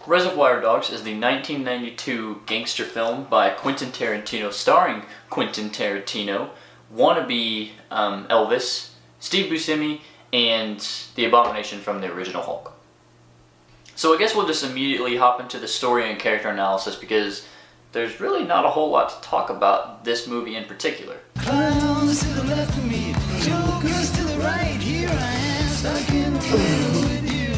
Reservoir Dogs is the 1992 gangster film by Quentin Tarantino starring Quentin Tarantino, wannabe Elvis, Steve Buscemi, and the Abomination from the original Hulk. So I guess we'll just immediately hop into the story and character analysis because there's really not a whole lot to talk about this movie in particular. Clowns to the left of me, jokers to the right, here I am, stuck in the middle with you.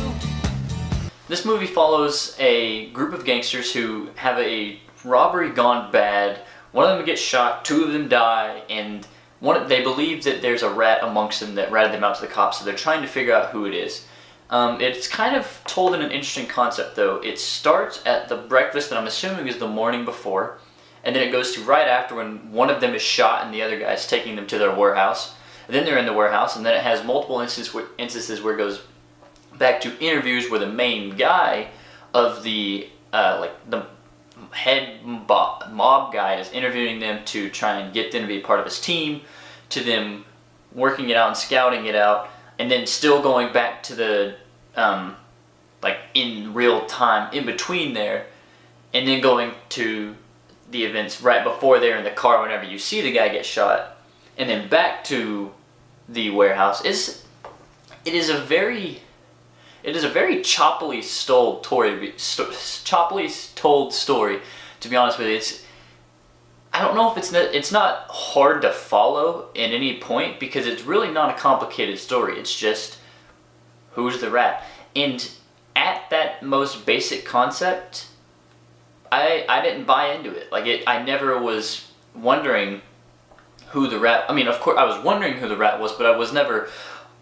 This movie follows a group of gangsters who have a robbery gone bad. One of them gets shot, two of them die, and they believe that there's a rat amongst them that ratted them out to the cops, so they're trying to figure out who it is. It's kind of told in an interesting concept though. It starts at the breakfast that I'm assuming is the morning before, and then it goes to right after when one of them is shot and the other guy is taking them to their warehouse. And then they're in the warehouse, and then it has multiple instances where it goes back to interviews where the main guy of the the head mob guy is interviewing them to try and get them to be part of his team, to them working it out and scouting it out, and then still going back to the in real time in between there, and then going to the events right before they're in the car whenever you see the guy get shot, and then back to the warehouse. It is a very choppily told story. To be honest with you, I don't know if it's not hard to follow at any point because it's really not a complicated story. It's just who's the rat, and at that most basic concept, I didn't buy into it. I never was wondering who the rat. I mean, of course, I was wondering who the rat was, but I was never,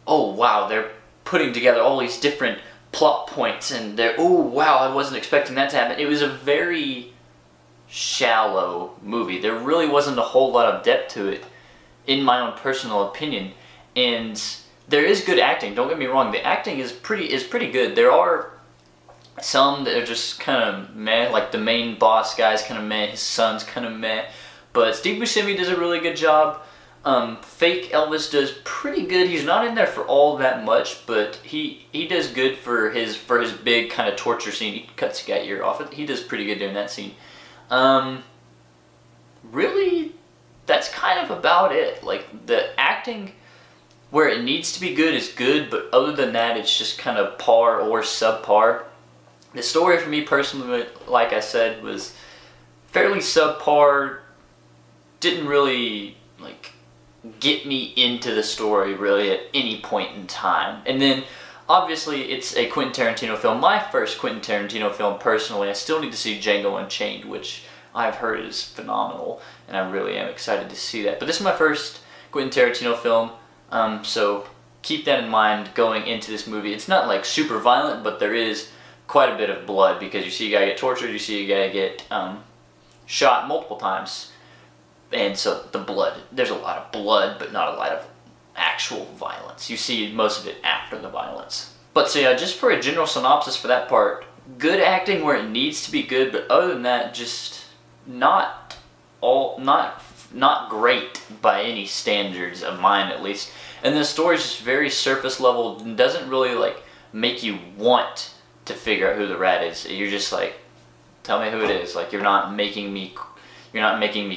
oh wow, they're putting together all these different plot points, and oh wow, I wasn't expecting that to happen. It was a very shallow movie. There really wasn't a whole lot of depth to it, in my own personal opinion. And there is good acting. Don't get me wrong. The acting is pretty good. There are some that are just kind of meh. Like the main boss guy's kind of meh. His son's kind of meh. But Steve Buscemi does a really good job. Fake Elvis does pretty good. He's not in there for all that much, but he does good for his big kind of torture scene. He cuts the guy's ear off. He does pretty good during that scene. Really, that's kind of about it. Like, the acting where it needs to be good is good, but other than that, it's just kind of par or subpar. The story for me personally, like I said, was fairly subpar. Didn't really get me into the story really at any point in time. And then obviously it's a Quentin Tarantino film, my first Quentin Tarantino film personally. I still need to see Django Unchained, which I've heard is phenomenal, and I really am excited to see that. But this is my first Quentin Tarantino film, so keep that in mind going into this movie. It's not super violent, but there is quite a bit of blood because you see a guy get tortured, you see a guy get shot multiple times. And so there's a lot of blood, but not a lot of actual violence. You see most of it after the violence. But so yeah, just for a general synopsis for that part, good acting where it needs to be good, but other than that, just not great by any standards of mine at least. And the story's just very surface level and doesn't really make you want to figure out who the rat is. You're just tell me who it is. You're not making me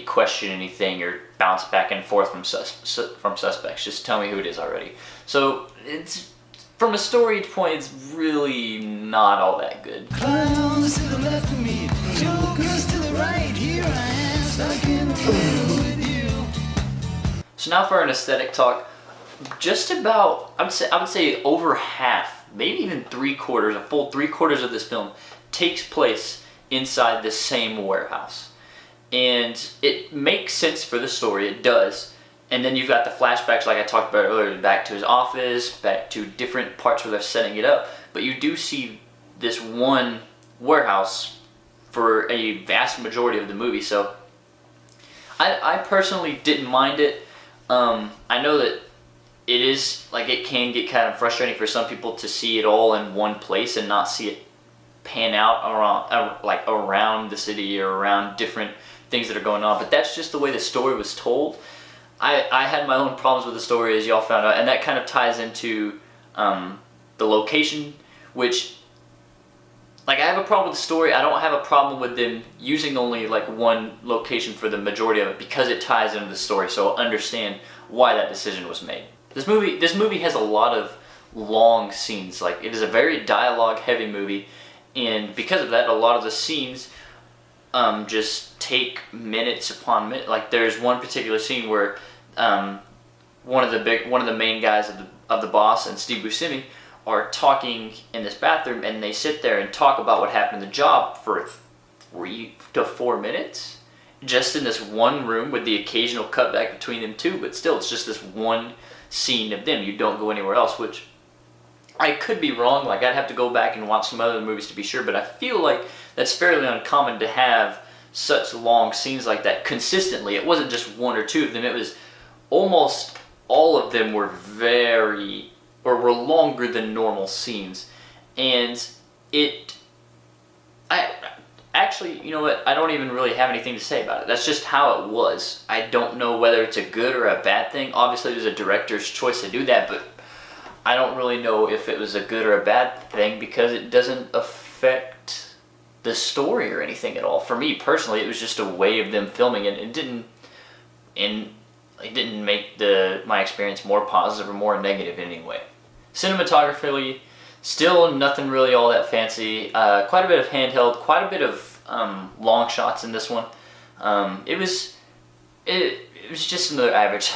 question anything or bounce back and forth from suspects. Just tell me who it is already. So it's, from a story point, it's really not all that good. Clowns to the left of me, jokers to the right, here I am, stuck in the middle with you. So now for an aesthetic talk. Just about, I would say over half, maybe even a full three quarters of this film takes place inside this same warehouse. And it makes sense for the story, it does. And then you've got the flashbacks like I talked about earlier, back to his office, back to different parts where they're setting it up. But you do see this one warehouse for a vast majority of the movie, so I personally didn't mind it. I know that it is, it can get kind of frustrating for some people to see it all in one place and not see it pan out around the city or around different things that are going on, but that's just the way the story was told. I had my own problems with the story, as y'all found out, and that kind of ties into the location, which like, I have a problem with the story. I don't have a problem with them using only like one location for the majority of it because it ties into the story, so I'll understand why that decision was made. This movie has a lot of long scenes. Like, it is a very dialogue heavy movie, and because of that, a lot of the scenes just take minutes upon minutes. Like, there's one particular scene where one of the main guys of the boss and Steve Buscemi are talking in this bathroom, and they sit there and talk about what happened in the job for 3 to 4 minutes, just in this one room with the occasional cutback between them two. But still, it's just this one scene of them. You don't go anywhere else, which I could be wrong. Like, I'd have to go back and watch some other movies to be sure, but I feel like that's fairly uncommon to have such long scenes like that consistently. It wasn't just one or two of them. It was almost all of them were were longer than normal scenes. And actually, you know what, I don't even really have anything to say about it. That's just how it was. I don't know whether it's a good or a bad thing. Obviously, there's a director's choice to do that, but I don't really know if it was a good or a bad thing because it doesn't affect the story or anything at all. For me personally, it was just a way of them filming it. It didn't make my experience more positive or more negative in any way. Cinematography, still nothing really all that fancy. Quite a bit of handheld, quite a bit of long shots in this one. It was just another average.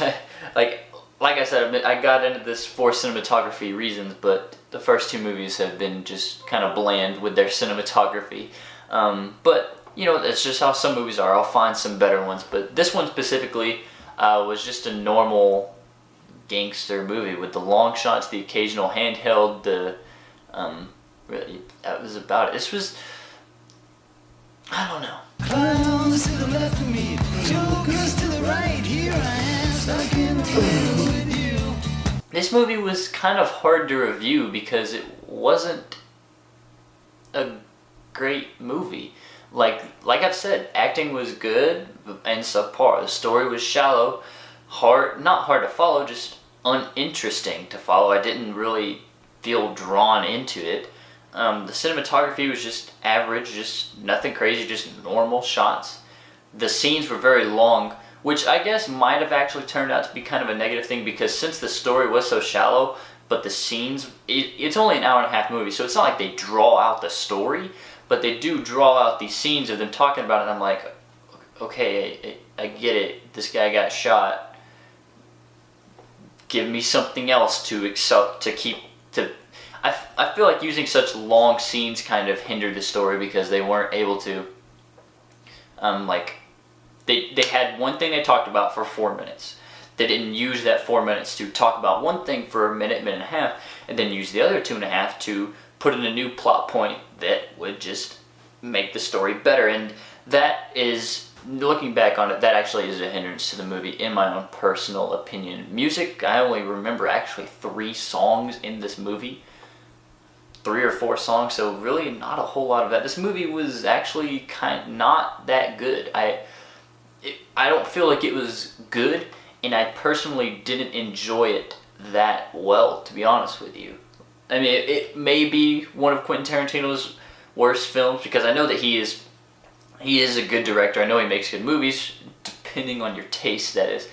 like I said, I got into this for cinematography reasons, but the first two movies have been just kind of bland with their cinematography. But you know, that's just how some movies are. I'll find some better ones, but this one specifically was just a normal gangster movie with the long shots, the occasional handheld, really, that was about it. This was, I don't know. Clowns to the left of me, jokers to the right. Here I am, stuck in the middle with you. This movie was kind of hard to review because it wasn't a great movie. Like I've said, acting was good and subpar. The story was shallow, not hard to follow, just uninteresting to follow. I didn't really feel drawn into it. The cinematography was just average, just nothing crazy, just normal shots. The scenes were very long, which I guess might have actually turned out to be kind of a negative thing because since the story was so shallow, but the scenes, it's only an hour and a half movie, so it's not like they draw out the story, but they do draw out these scenes of them talking about it, and I'm like, okay, I get it, this guy got shot. Give me something else to keep. I feel like using such long scenes kind of hindered the story because they weren't able to, they had one thing they talked about for 4 minutes. They didn't use that 4 minutes to talk about one thing for a minute and a half, and then use the other 2.5 to put in a new plot point that would just make the story better. And that is, looking back on it, that actually is a hindrance to the movie in my own personal opinion. Music, I only remember actually 3 songs in this movie. 3 or 4 songs, so really not a whole lot of that. This movie was actually not that good. I don't feel like it was good, and I personally didn't enjoy it that well, to be honest with you. I mean, it may be one of Quentin Tarantino's worst films because I know that he is a good director. I know he makes good movies, depending on your taste, that is.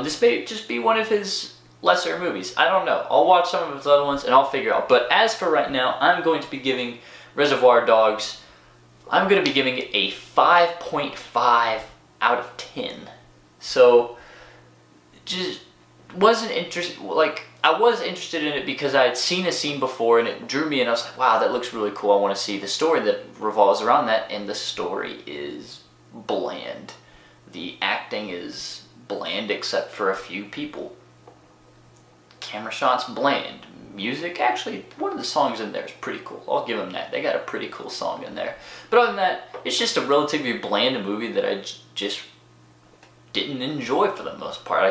This may just be one of his lesser movies. I don't know. I'll watch some of his other ones and I'll figure out. But as for right now, I'm going to be giving Reservoir Dogs, I'm going to be giving it a 5.5 out of 10. So, just wasn't interested, I was interested in it because I had seen a scene before and it drew me and I was like, wow, that looks really cool. I want to see the story that revolves around that, and the story is bland. The acting is bland except for a few people. Camera shots, bland. Music, actually, one of the songs in there is pretty cool. I'll give them that. They got a pretty cool song in there. But other than that, it's just a relatively bland movie that I just didn't enjoy for the most part.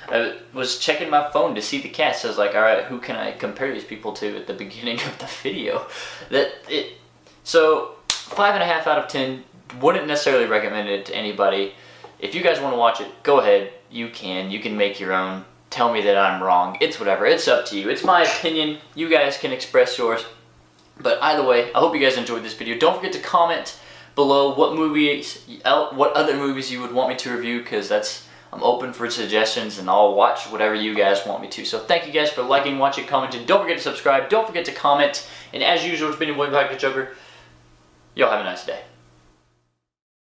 I was checking my phone to see the cast. I was like, all right, who can I compare these people to at the beginning of the video? So 5.5 out of 10. Wouldn't necessarily recommend it to anybody. If you guys want to watch it, go ahead. You can make your own. Tell me that I'm wrong. It's whatever. It's up to you. It's my opinion. You guys can express yours. But either way, I hope you guys enjoyed this video. Don't forget to comment below what other movies you would want me to review, because I'm open for suggestions and I'll watch whatever you guys want me to. So thank you guys for liking, watching, commenting. Don't forget to subscribe. Don't forget to comment. And as usual, it's been your boy, Joker. Y'all have a nice day.